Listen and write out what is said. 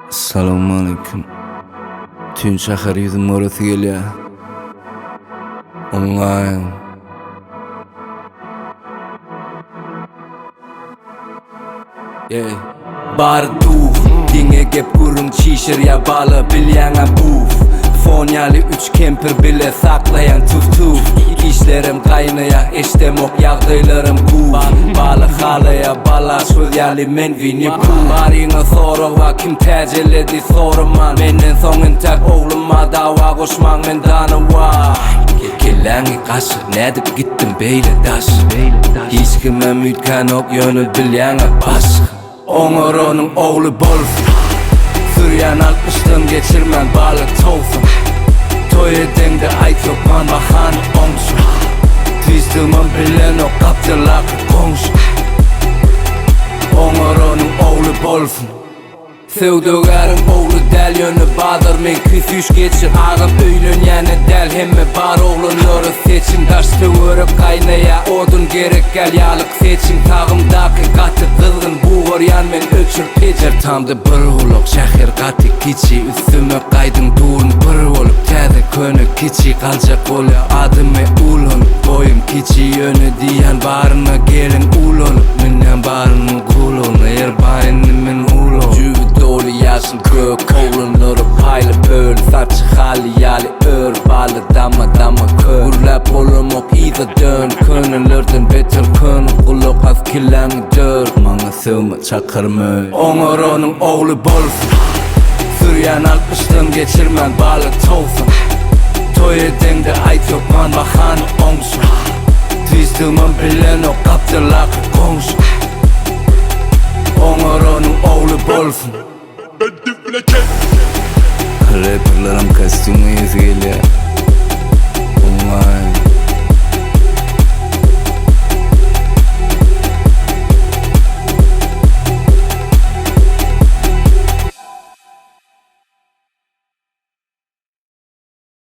Assalamu alaikum. Tün şahar yüzüm orası geliyor. Online. Yeah. Bardu dinge gep gurun çişir ya balı bilyana buf. Fonyali 3 kemper bile saklayan tuf tuf. İşlerim kaynaya iştemok yağdaylarım bu. Balık halaya bala sözyali men vini bu. Barina soru va kim tecelledi soruman. Menden soğun tak oğluma dava koşman men danı var. Kellangi kaşı nedip gittim beyle taş. Hiç kime mütkan ok yönül bilyana başka. Oğurunun oğlu bolsun. Süryan 60'tın geçirmen balık tolsun. Toy edende ait yok man bahanı onsun. Twistımın bilen o kaptırlak konsun. Oğurunun oğlu bolsun. Sevdogarın oğlu del yönü badır. Men küsüş geçir ağıp öylün yani del. Hemme bar oğlunları seçin. Taştı örüp kaynaya odun gerek gel yalık seçin. Tağımdaki katı kızgın buğur yan men öçür pecer. Tamdı bir uluk şahir katı kiçi. Üstüme kaydın tuğun bir olup teze könü kiçi kalacak oluyor adıme ulun. Boyum kiçi yönü diyen barına gelin ulun. Minnen barının kulun erbayinimin ulun. Dolu yaşın kök oğlunları paylı böl. Saçı hali yali ör balı dama kök. Urlap olum ok iza dön. Könüllerden beter könü kuluk az killanı dör. Mana sevme çakırmı. Oğurunun oğlu bolsun. Süryan 60'tın geçirmen balık tolsun. Toy edende ait yok man bahanı onsun. Twistımın bilen o kaptırlak konsun. Oğurunun oğlu bolsun. Rapperlerim kostümü yüz geliyor.